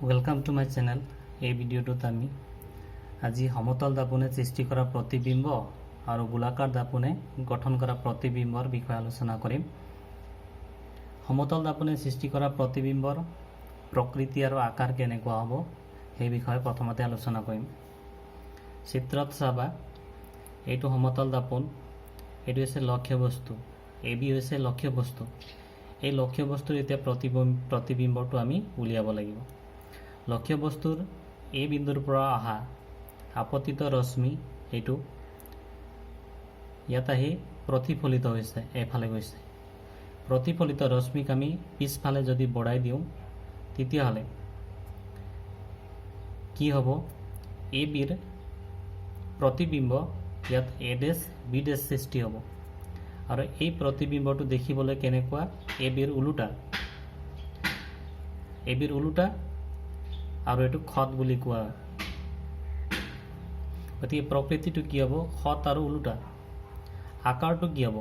Welcome to my channel. এই ভিডিওটোত আমি আজি সমতল দাপনে সৃষ্টি কৰা প্ৰতিবিম্ব আৰু গোলাকাৰ দাপনে গঠন কৰা প্ৰতিবিম্বৰ বিষয়ে আলোচনা কৰিম। সমতল দাপনে সৃষ্টি কৰা প্ৰতিবিম্বৰ প্ৰকৃতি আৰু আকাৰ কেনেকুৱা হ'ব সেই বিষয়ে প্ৰথমতে আলোচনা কৰিম। চিত্ৰত চাবা, এইটো সমতল দাপন, এইটো হৈছে লক্ষ্য বস্তু, এবি হৈছে লক্ষ্য বস্তু। এই লক্ষ্য বস্তুৰ এতিয়া প্ৰতিবিম্বটো আমি উলিয়াব লাগিব। লক্ষ্য বস্তুৰ এই বিন্দুৰ পৰা অহা আপতিত ৰশ্মি এইটো ইয়াত আহি প্ৰতিফলিত হৈছে, এফালে গৈছে। প্ৰতিফলিত ৰশ্মিক আমি পিছফালে যদি বঢ়াই দিওঁ তেতিয়াহ'লে কি হ'ব, এ বিৰ প্ৰতিবিম্ব ইয়াত এ ডেছ বি ডেছ সৃষ্টি হ'ব। আৰু এই প্ৰতিবিম্বটো দেখিবলৈ কেনেকুৱা, এ বিৰ ওলোটা আৰু এইটো খত বুলি কোৱা হয়। গতিকে প্ৰকৃতিটো কি হ'ব, খত আৰু ওলোটা। আকাৰটো কি হ'ব,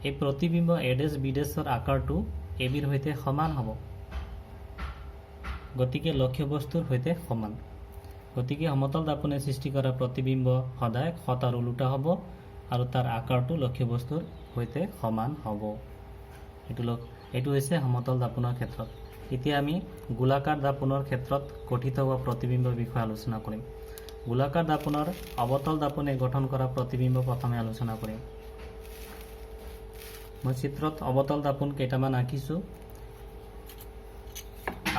এই প্ৰতিবিম্ব এ ডেছ বি ডেছৰ আকাৰটো এ বিৰ সৈতে সমান হ'ব। গতিকে লক্ষ্য বস্তুৰ সৈতে সমান। গতিকে সমতল দাপনে সৃষ্টি কৰা প্ৰতিবিম্ব সদায় খত আৰু ওলোটা হ'ব আৰু তাৰ আকাৰটো লক্ষ্য বস্তুৰ সৈতে সমান হ'ব। এইটো হৈছে সমতল দাপনৰ ক্ষেত্ৰত। এতিয়া আমি গোলাকাৰ দাপনৰ ক্ষেত্ৰত গঠিত হোৱা প্ৰতিবিম্বৰ বিষয়ে আলোচনা কৰিম। গোলাকাৰ দাপনৰ অৱতল দাপনে গঠন কৰা প্ৰতিবিম্ব প্ৰথমে আলোচনা কৰিম। মই চিত্ৰত অৱতল দাপন কেইটামান আঁকিছোঁ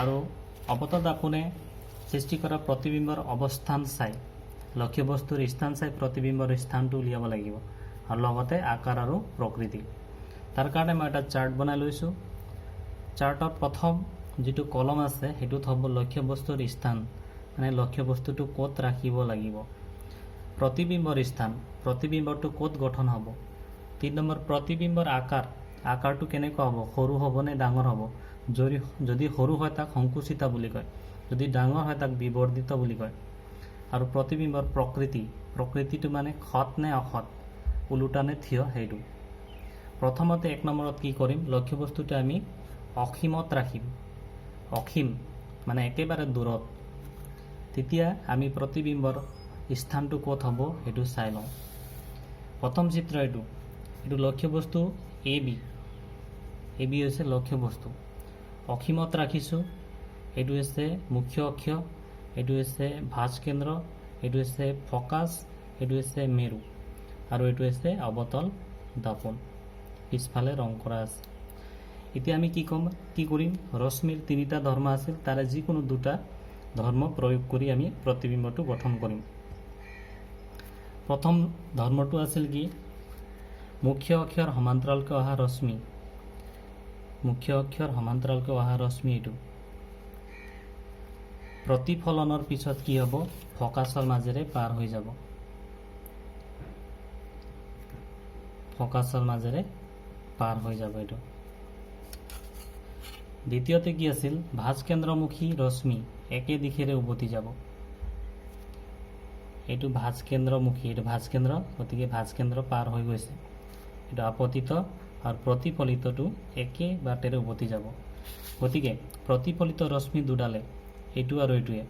আৰু অৱতল দাপনে সৃষ্টি কৰা প্ৰতিবিম্বৰ অৱস্থান চাই, লক্ষ্য বস্তুৰ স্থান চাই প্ৰতিবিম্বৰ স্থানটো উলিয়াব লাগিব আৰু লগতে আকাৰ আৰু প্ৰকৃতি। তাৰ কাৰণে মই এটা চাৰ্ট বনাই লৈছোঁ। চাৰ্টত প্ৰথম যিটো কলম আছে সেইটোত হ'ব লক্ষ্য বস্তুৰ স্থান, মানে লক্ষ্য বস্তুটো ক'ত ৰাখিব লাগিব। প্ৰতিবিম্বৰ স্থান, প্ৰতিবিম্বটো ক'ত গঠন হ'ব। 3 নম্বৰ প্ৰতিবিম্বৰ আকাৰটো কেনেকুৱা হ'ব, সৰু হ'ব নে ডাঙৰ হ'ব। যদি সৰু হয় তাক সংকুচিত বুলি কয়, যদি ডাঙৰ হয় তাক বিবৰ্ধিত বুলি কয়। আৰু প্ৰতিবিম্বৰ প্ৰকৃতিটো মানে খত নে অখত, ওলোটা নে থিয়, সেইটো। প্ৰথমতে 1 নম্বৰত কি কৰিম, লক্ষ্য বস্তুটো আমি অসীমত ৰাখিম। অসীম মানে একেবাৰে দূৰত। তেতিয়া আমি প্ৰতিবিম্বৰ স্থানটো ক'ত হ'ব সেইটো চাই লওঁ। প্ৰথম চিত্ৰ এইটো লক্ষ্য বস্তু এ বি হৈছে লক্ষ্য বস্তু। অসীমত ৰাখিছোঁ। এইটো হৈছে মুখ্য অক্ষ, এইটো হৈছে ভাঁজ কেন্দ্ৰ, এইটো হৈছে ফকাছ, এইটো হৈছে মেৰু আৰু এইটো হৈছে অৱতল দাপন। পিছফালে ৰং কৰা আছে। এতিয়া আমি কি কৰিম, ৰশ্মিৰ 3টা ধৰ্ম আছিল, তাৰে যিকোনো 2টা ধৰ্ম প্ৰয়োগ কৰি আমি প্ৰতিবিম্বটো গঠন কৰিম। প্ৰথম ধৰ্মটো আছিল কি, মুখ্য অক্ষৰ সমান্তৰালকৈ অহা ৰশ্মি। মুখ্য অক্ষৰ সমান্তৰালকৈ অহা ৰশ্মি এইটো প্ৰতিফলনৰ পিছত কি হ'ব, ফকাছৰ মাজেৰে পাৰ হৈ যাব। ফকাছৰ মাজেৰে পাৰ হৈ যাব এইটো। দ্বিতীয়তে কি আছিল, ভাঁজ কেন্দ্ৰমুখী ৰশ্মি একে দিশেৰে উভতি যাব। এইটো ভাঁজ কেন্দ্ৰমুখী, এইটো ভাঁজ কেন্দ্ৰ, গতিকে ভাঁজ কেন্দ্ৰ পাৰ হৈ গৈছে। এইটো আপতিত আৰু প্ৰতিফলিতটো একে বাটেৰে উভতি যাব। গতিকে প্ৰতিফলিত ৰশ্মি দুডালে, এইটো আৰু এইটোৱে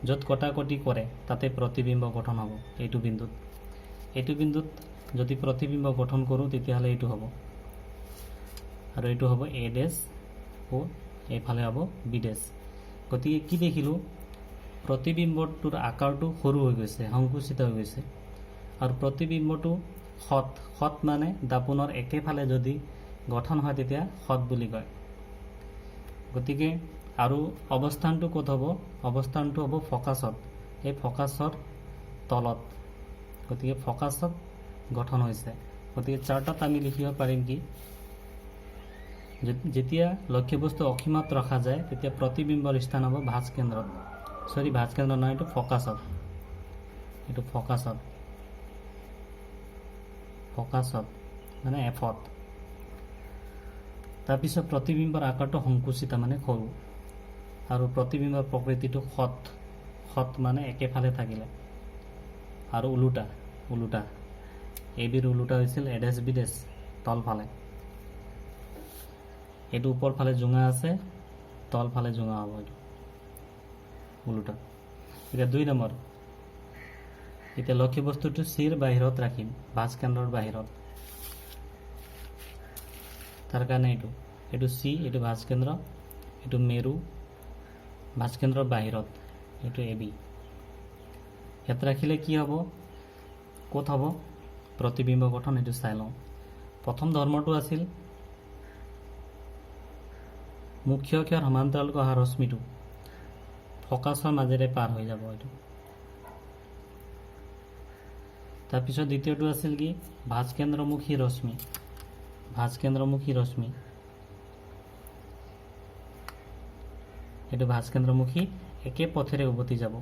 য'ত কটাকটি কৰে তাতে প্ৰতিবিম্ব গঠন হ'ব। এইটো বিন্দুত যদি প্ৰতিবিম্ব গঠন কৰোঁ তেতিয়াহ'লে এইটো হ'ব আৰু এইটো হ'ব এ ডেছ ও এইফালে হ'ব বি ডেছ। গতিকে কি দেখিলোঁ, প্ৰতিবিম্বটোৰ আকাৰটো সৰু হৈ গৈছে, সংকুচিত হৈ গৈছে। আৰু প্ৰতিবিম্বটো খত মানে দাপোনৰ একেফালে যদি গঠন হয় তেতিয়া খত বুলি কয়। গতিকে আৰু অৱস্থানটো ক'ত হ'ব, অৱস্থানটো হ'ব ফকাছত, এই ফকাছৰ তলত। গতিকে ফকাছত গঠন হৈছে। গতিকে চাৰ্টত আমি লিখিব পাৰিম কি, যেতিয়া লক্ষ্য বস্তু অসীমত ৰখা যায় তেতিয়া প্ৰতিবিম্বৰ স্থান হ'ব ভাঁজ কেন্দ্ৰত, ভাঁজ কেন্দ্ৰ নহয়, এইটো ফকাছত। ফকাছত মানে এফত। তাৰপিছত প্ৰতিবিম্বৰ আকাৰটো সংকুচিত মানে সৰু, আৰু প্ৰতিবিম্বৰ প্ৰকৃতিটো খত মানে একেফালে থাকিলে। আৰু ওলোটা এ বিৰ ওলোটা হৈছিল এ ডেছ বি ডেছ, তলফালে। এইটো ওপৰ ফালে জোঙা আছে, তল ফালে জোঙা হ'ব। এইটো ওলোটা। এতিয়া 2 নম্বৰ, এতিয়া লক্ষ্য বস্তুটো চিৰ বাহিৰত ৰাখিম, ভাঁজ কেন্দ্ৰৰ বাহিৰত। তাৰ কাৰণে এইটো চি, এইটো ভাঁজ কেন্দ্ৰ, এইটো মেৰু, ভাঁজ কেন্দ্ৰৰ বাহিৰত, এইটো এ বি। ইয়াত ৰাখিলে কি হ'ব, ক'ত হ'ব প্ৰতিবিম্ব গঠন, এইটো চাই লওঁ। প্ৰথম ধৰ্মটো আছিল মুখ্য অক্ষৰ সমান্তৰালকৈ অহা ৰশ্মিটো ফকাছৰ মাজেৰে পাৰ হৈ যাব এইটো। তাৰপিছত দ্বিতীয়টো আছিল কি, ভাঁজ কেন্দ্ৰমুখী ৰশ্মি, ভাঁজ কেন্দ্ৰমুখী ৰশ্মি, এইটো ভাঁজ কেন্দ্ৰমুখী একে পথেৰে উভতি যাব।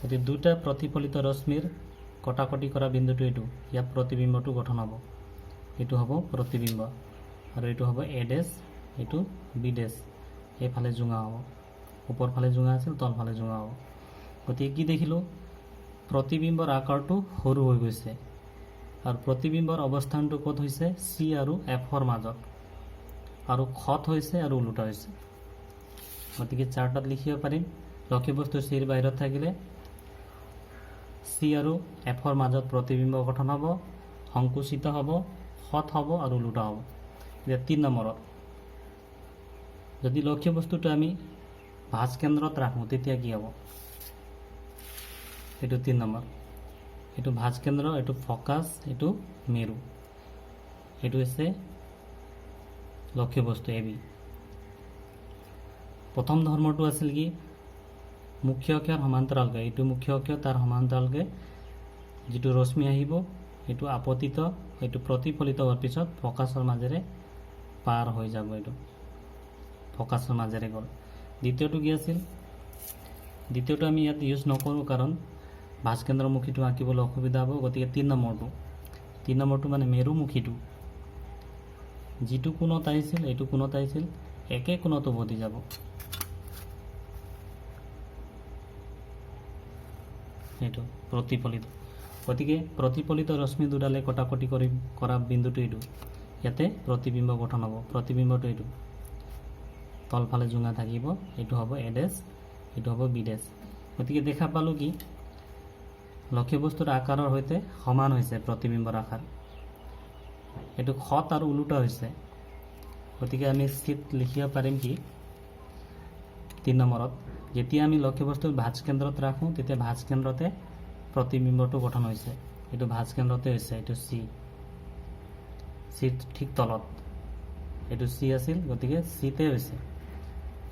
গতিকে দুটা প্ৰতিফলিত ৰশ্মিৰ কটাকটি কৰা বিন্দুটো এইটো, ইয়াত প্ৰতিবিম্বটো গঠন হ'ব। এইটো হ'ব প্ৰতিবিম্ব আৰু এইটো হ'ব এ ডেছ, এইটো বি ডেছ। এইফালে জোঙা হ'ব, ওপৰ ফালে জোঙা আছিল, তলফালে জোঙা হ'ব। গতিকে কি দেখিলোঁ, প্ৰতিবিম্বৰ আকাৰটো সৰু হৈ গৈছে আৰু প্ৰতিবিম্বৰ অৱস্থানটো ক'ত হৈছে, চি আৰু এফৰ মাজত, আৰু খত হৈছে আৰু ওলোটা হৈছে। গতিকে চাৰ্টত লিখিব পাৰিম, লক্ষ্যবস্তু চিৰ বাহিৰত থাকিলে চি আৰু এফৰ মাজত প্ৰতিবিম্ব গঠন হ'ব, সংকুচিত হ'ব, খত হ'ব আৰু ওলোটা হ'ব। এতিয়া 3 নম্বৰত, যদি লক্ষ্যবস্তুটো আমি ভাঁজ কেন্দ্ৰত ৰাখোঁ তেতিয়া কি হ'ব, এইটো 3 নম্বৰ, এইটো ভাঁজ কেন্দ্ৰ, এইটো ফকাছ, এইটো মেৰু, এইটো হৈছে লক্ষ্যবস্তু এ বি। প্ৰথম ধৰ্মটো আছিল কি, মুখ্য অক্ষৰ সমান্তৰালকৈ, এইটো মুখ্য অক্ষৰ তাৰ সমান্তৰালকৈ যিটো ৰশ্মি আহিব এইটো আপতিত, এইটো প্ৰতিফলিত হোৱাৰ পিছত ফকাছৰ মাজেৰে পাৰ হৈ যাব, এইটো ফকাছৰ মাজেৰে গ'ল। দ্বিতীয়টো কি আছিল, দ্বিতীয়টো আমি ইয়াত ইউজ নকৰোঁ কাৰণ ভাঁজ কেন্দ্ৰমুখীটো আঁকিবলৈ অসুবিধা হ'ব। গতিকে 3 নম্বৰটো মানে মেৰুমুখীটো, যিটো কোণত আহিছিল এইটো কোণত আহিছিল, একে কোণত উভতি যাব। এইটো প্ৰতিফলিত, গতিকে প্ৰতিফলিত ৰশ্মি দুডালে কটাকটি কৰা বিন্দুটো এইটো, ইয়াতে প্ৰতিবিম্ব গঠন হ'ব। প্ৰতিবিম্বটো এইটো, তলফালে জোঙা থাকিব, এইটো হ'ব এ ডেছ, এইটো হ'ব বি ডেছ। গতিকে দেখা পালোঁ কি, লক্ষ্যবস্তুৰ আকাৰৰ সৈতে সমান হৈছে প্ৰতিবিম্বৰ আকাৰ, এইটো খত আৰু ওলোটা হৈছে। গতিকে আমি চিট লিখিব পাৰিম কি, 3 নম্বৰত, যেতিয়া আমি লক্ষ্যবস্তুৰ ভাঁজ কেন্দ্ৰত ৰাখোঁ তেতিয়া ভাঁজ কেন্দ্ৰতে প্ৰতিবিম্বটো গঠন হৈছে, এইটো ভাঁজ কেন্দ্ৰতে হৈছে, এইটো চি, ঠিক তলত এইটো চি আছিল, গতিকে চিতে হৈছে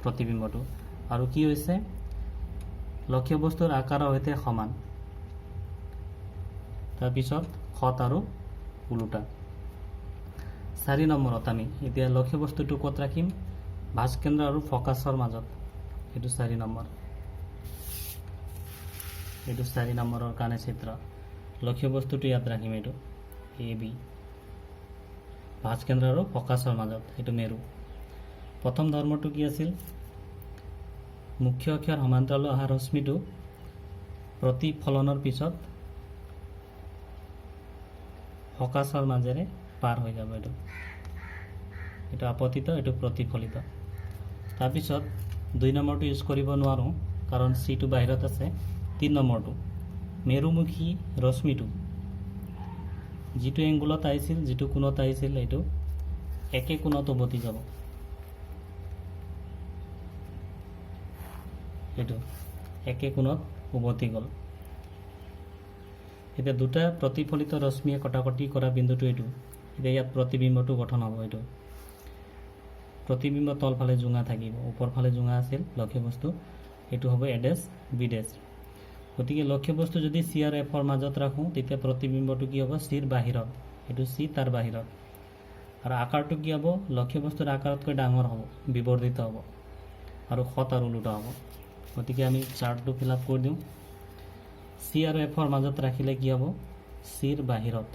প্ৰতিবিম্বটো। আৰু কি হৈছে, লক্ষ্যবস্তুৰ আকাৰৰ সৈতে সমান, তাৰপিছত খত আৰু ওলোটা। 4 নম্বৰত আমি এতিয়া লক্ষ্যবস্তুটো ক'ত ৰাখিম, ভাঁজ কেন্দ্ৰ আৰু ফকাছৰ মাজত, এইটো 4 নম্বৰ, এইটো 4 নম্বৰৰ কাৰণে চিত্ৰ। লক্ষ্যবস্তুটো ইয়াত ৰাখিম, এইটো এ বি, ভাঁজ কেন্দ্ৰ আৰু ফকাছৰ মাজত, এইটো মেৰু। প্ৰথম ধৰ্মটো কি আছিল, মুখ্য অক্ষৰ সমান্তৰাল অহা ৰশ্মিটো প্ৰতিফলনৰ পিছত ফকাছৰ মাজেৰে পাৰ হৈ যাব, এইটো আপতিত, এইটো প্ৰতিফলিত। তাৰপিছত 2 নম্বৰটো ইউজ কৰিব নোৱাৰোঁ কাৰণ চিটো বাহিৰত আছে। 3 নম্বৰটো মেৰুমুখী ৰশ্মিটো যিটো এংগুলত আহিছিল, যিটো কোণত আহিছিল, এইটো একে কোণত উভতি যাব, এইটো একে কোণত উভতি গ'ল। এতিয়া দুটা প্ৰতিফলিত ৰশ্মিয়ে কটাকটি কৰা বিন্দুটো এইটো, এতিয়া ইয়াত প্ৰতিবিম্বটো গঠন হ'ব। এইটো প্ৰতিবিম্ব তলফালে জোঙা থাকিব, ওপৰফালে জোঙা আছিল লক্ষ্যবস্তু, এইটো হ'ব এ ডেছ বি ডেছ। গতিকে লক্ষ্যবস্তু যদি চি আৰু এফৰ মাজত ৰাখোঁ তেতিয়া প্ৰতিবিম্বটো কি হ'ব, চিৰ বাহিৰত, এইটো চি তাৰ বাহিৰত, আৰু আকাৰটো কি হ'ব, লক্ষ্যবস্তুৰ আকাৰতকৈ ডাঙৰ হ'ব, বিবৰ্ধিত হ'ব, আৰু খত আৰু ওলোটা হ'ব। গতিকে আমি চাৰ্টটো ফিল আপ কৰি দিওঁ। চি আৰু এফৰ মাজত ৰাখিলে কি হ'ব, চিৰ বাহিৰত,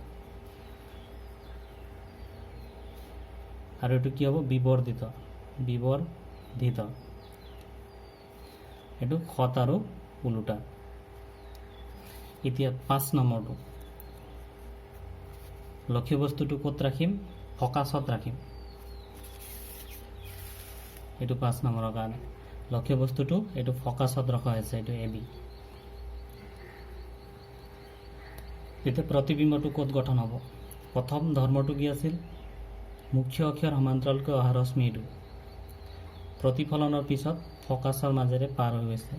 আৰু এইটো কি হ'ব, বিবৰ্ধিত, এইটো খত আৰু ওলোটা। এতিয়া 5 নম্বৰটো, লক্ষ্যবস্তুটো ক'ত ৰাখিম, ফকাছত ৰাখিম, এইটো 5 নম্বৰৰ কাৰণে। লক্ষ্য বস্তুটো এইটো ফকাছত ৰখা হৈছে, এইটো এ বি। এতিয়া প্ৰতিবিম্বটো ক'ত গঠন হ'ব? প্ৰথম ধৰ্মটো কি আছিল? মুখ্য অক্ষৰ সমান্তৰালকৈ অহা ৰশ্মিটো প্ৰতিফলনৰ পিছত ফকাছৰ মাজেৰে পাৰ হৈ গৈছে,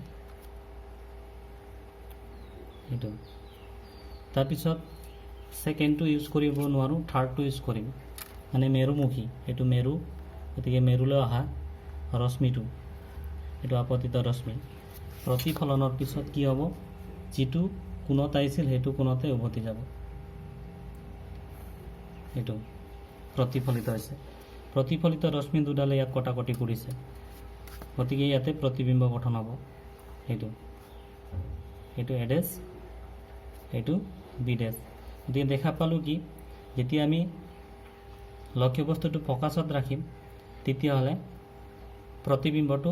এইটো। তাৰপিছত ছেকেণ্ডটো ইউজ কৰিব নোৱাৰোঁ, থাৰ্ডটো ইউজ কৰিম, মানে মেৰুমুখী, এইটো মেৰু, গতিকে মেৰুলৈ অহা ৰশ্মিটো, এইটো আপতিত ৰশ্মি প্ৰতিফলনৰ পিছত কি হ'ব? যিটো কোণত আহিছিল সেইটো কোণতে উভতি যাব, এইটো প্ৰতিফলিত হৈছে। প্ৰতিফলিত ৰশ্মি দুডালে ইয়াক কটাকটি কৰিছে, গতিকে ইয়াতে প্ৰতিবিম্ব গঠন হ'ব, এইটো এইটো এ ডেছ, এইটো বি ডেছ। গতিকে দেখা পালোঁ কি, যেতিয়া আমি লক্ষ্য বস্তুটো ফকাছত ৰাখিম তেতিয়াহ'লে প্ৰতিবিম্বটো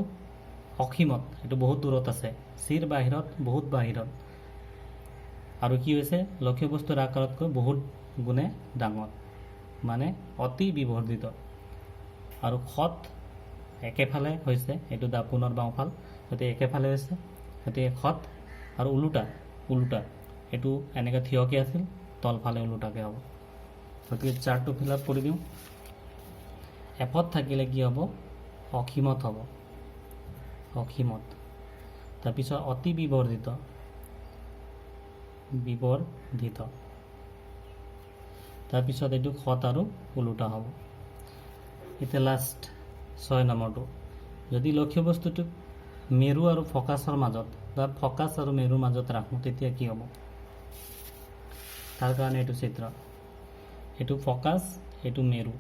অসীমত, এইটো বহুত দূৰত আছে, চিৰ বাহিৰত, বহুত বাহিৰত, আৰু কি হৈছে লক্ষ্য বস্তুৰ আকাৰতকৈ বহুত গুণে ডাঙৰ, মানে অতি বিবৰ্ধিত। আৰু খত একেফালে হৈছে, এইটো দাপোনৰ বাওঁফাল, গতিকে একেফালে হৈছে, গতিকে খত আৰু ওলোটা এইটো এনেকৈ থিয়কৈ আছিল, তলফালে ওলোটাকৈ হ'ব। গতিকে চাৰ্টটো ফিল আপ কৰি দিওঁ। এফত থাকিলে কি হ'ব? অসীমত হ'ব, অসীমত। তাৰপিছত অতি বিবৰ্ধিত, তাৰপিছত এইটো খত আৰু ওলোটা হ'ব। এতিয়া লাষ্ট 6 নম্বৰটো, যদি লক্ষ্য বস্তুটোক মেৰু আৰু ফকাছৰ মাজত বা ফকাছ আৰু মেৰুৰ মাজত ৰাখোঁ তেতিয়া কি হ'ব? তাৰ কাৰণে এইটো চিত্ৰ, এইটো ফকাছ, এইটো মেৰু,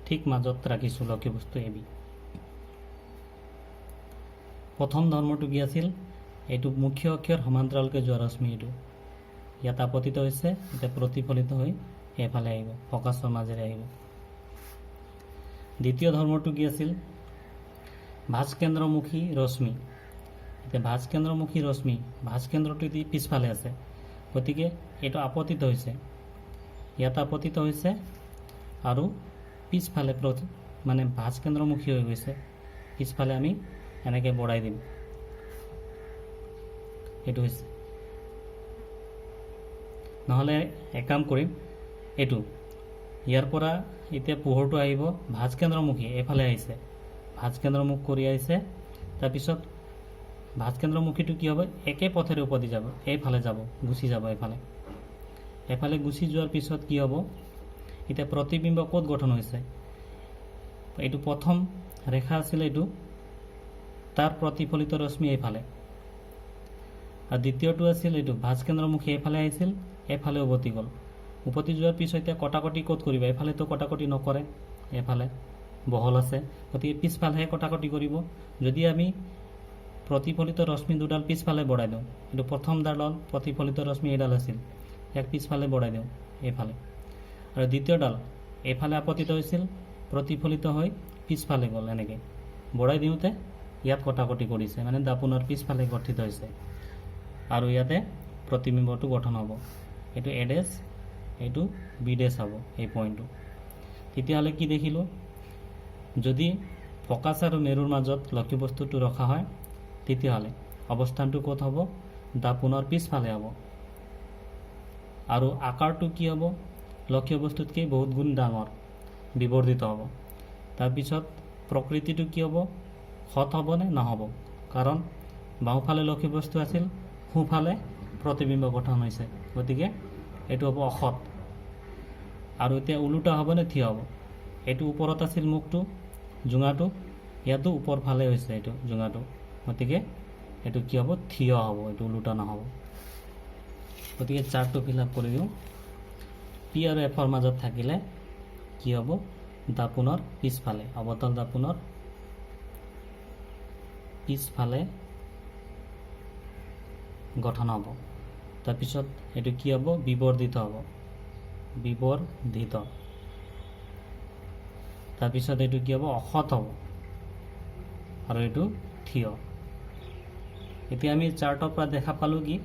ঠিক মাজত ৰাখিছোঁ লক্ষ্য বস্তু এ বি। প্ৰথম ধৰ্মটো কি আছিল? এইটো মুখ্য অক্ষৰ সমান্তৰালকৈ যোৱা ৰশ্মি, এইটো ইয়াত আপতিত হৈছে, এতিয়া প্ৰতিফলিত হৈ এইফালে আহিব, ফকাছৰ মাজেৰে আহিব। দ্বিতীয় ধৰ্মটো কি আছিল? ভাঁজকেন্দ্ৰমুখী ৰশ্মি। এতিয়া ভাঁজকেন্দ্ৰমুখী ৰশ্মি, ভাঁজকেন্দ্ৰটো পিছফালে আছে, গতিকে এইটো আপতিত হৈছে, ইয়াত আপতিত হৈছে আৰু পিছফালে মানে ভাঁজকেন্দ্ৰমুখী হৈ গৈছে, পিছফালে আমি এনেকৈ বঢ়াই দিম, এইটো হৈছে। নহ'লে এক কাম কৰিম, এইটো ইয়াৰ পৰা এতিয়া পোহৰটো আহিব, ভাঁজকেন্দ্ৰমুখী এইফালে আহিছে, ভাঁজকেন্দ্ৰমুখ কৰি আহিছে, তাৰপিছত ভাঁজকেন্দ্ৰমুখীটো কি হ'ব? একে পথেৰে উভতি যাব, এইফালে যাব, গুচি যাব এইফালে গুচি যোৱাৰ পিছত কি হ'ব? এতিয়া প্ৰতিবিম্ব ক'ত গঠন হৈছে? এইটো প্ৰথম ৰেখা আছিলে, এইটো তাৰ প্ৰতিফলিত ৰশ্মি এইফালে, আৰু দ্বিতীয়টো আছিল এইটো ভাঁজকেন্দ্ৰমুখী এইফালে আহিছিল, এইফালে উভতি গ'ল। উভতি যোৱাৰ পিছত এতিয়া কটাকটি ক'ত কৰিব? এইফালেতো কটাকটি নকৰে, এইফালে বহল আছে, গতিকে পিছফালেহে কটাকটি কৰিব। যদি আমি প্ৰতিফলিত ৰশ্মি দুডাল পিছফালে বঢ়াই দিওঁ, এইটো প্ৰথম ডাল প্ৰতিফলিত ৰশ্মি এইডাল আছিল, ইয়াক পিছফালে বঢ়াই দিওঁ এইফালে, আৰু দ্বিতীয়ডাল এইফালে আপতিত হৈছিল, প্ৰতিফলিত হৈ পিছফালে গ'ল, এনেকৈ বঢ়াই দিওঁতে ইয়াত কটাকটি কৰিছে, মানে দাপোনৰ পিছফালে গঠিত হৈছে, আৰু ইয়াতে প্ৰতিবিম্বটো গঠন হ'ব। এইটো এ ডেছ, এইটো বি ডেছ হ'ব, এই পইণ্টটো। তেতিয়াহ'লে কি দেখিলোঁ? যদি ফকাছ আৰু মেৰুৰ মাজত লক্ষ্য বস্তুটো ৰখা হয় তেতিয়াহ'লে অৱস্থানটো ক'ত হ'ব? দাপোনৰ পিছফালে হ'ব, আৰু আকাৰটো কি হ'ব? লক্ষ্য বস্তুতকৈ বহুত গুণ ডাঙৰ, বিবৰ্ধিত হ'ব। তাৰপিছত প্ৰকৃতিটো কি হ'ব? খত হ'বনে? নহ'ব, কাৰণ বাওঁফালে লক্ষ্য বস্তু আছিল, সোঁফালে প্ৰতিবিম্ব গঠন হৈছে, গতিকে এইটো হ'ব অসৎ। আৰু এতিয়া ওলোটা হ'বনে থিয় হ'ব? এইটো ওপৰত আছিল মুখটো, জোঙাটো, ইয়াতো ওপৰ ফালে হৈছে এইটো জোঙাটো, গতিকে এইটো কি হ'ব? থিয় হ'ব, এইটো ওলোটা নহ'ব। গতিকে চাৰ্টটো ফিল আপ কৰি দিওঁ। পি আৰু এফৰ মাজত থাকিলে কি হ'ব? দাপোনৰ পিছফালে, অৱতল দাপোনৰ পিছফালে গঠন হ'ব। তাৰপিছত এইটো কি হ'ব? বিবৰ্ধিত হ'ব, বিবৰ্ধিত। তাৰপিছত এইটো কি হ'ব? অসৎ হ'ব, আৰু এইটো থিয়। এতিয়া আমি চাৰ্টৰ পৰা দেখা পালোঁ কি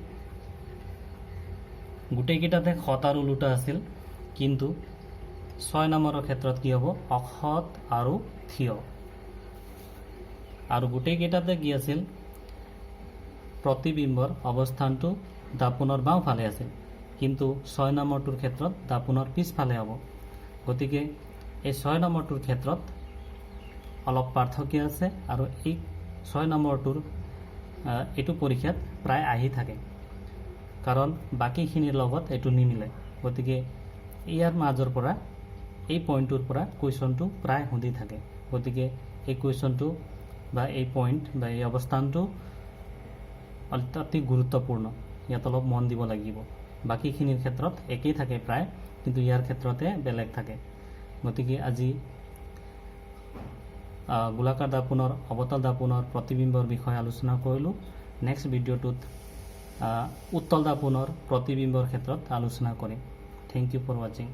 গোটেইকেইটাতে খত আৰু ওলোটা আছিল, কিন্তু 6 নম্বৰৰ ক্ষেত্ৰত কি হ'ব? অসৎ আৰু থিয়। আৰু গোটেইকেইটাতে কি আছিল প্ৰতিবিম্বৰ অৱস্থানটো দাপোনৰ বাওঁফালে আছিল কিন্তু 6 নম্বৰটোৰ ক্ষেত্ৰত দাপোনৰ পিছফালে হ'ব গতিকে এই 6 নম্বৰটোৰ ক্ষেত্ৰত অলপ পাৰ্থক্য আছে আৰু এই 6 নম্বৰটোৰ এইটো পৰীক্ষাত প্ৰায় আহি থাকে কাৰণ বাকীখিনিৰ লগত এইটো নিমিলে গতিকে ইয়াৰ মাজৰ পৰা এই পইণ্টটোৰ পৰা কুৱেশ্যনটো প্ৰায় সুধি থাকে গতিকে এই কুৱেশ্যনটো বা এই পইণ্ট বা এই অৱস্থানটো অতি গুৰুত্বপূৰ্ণ ইয়াত অলপ মন দিব লাগিব বাকীখিনিৰ ক্ষেত্ৰত একেই থাকে প্ৰায় কিন্তু ইয়াৰ ক্ষেত্ৰতে বেলেগ থাকে গতিকে আজি গোলাকাৰ দাপোনৰ অৱতল দাপোনৰ প্ৰতিবিম্বৰ বিষয়ে আলোচনা কৰিলোঁ নেক্সট ভিডিঅ'টোত উত্তল দাপোনৰ প্ৰতিবিম্বৰ ক্ষেত্ৰত আলোচনা কৰিম থ্যাংক ইউ ফৰ ৱাচিং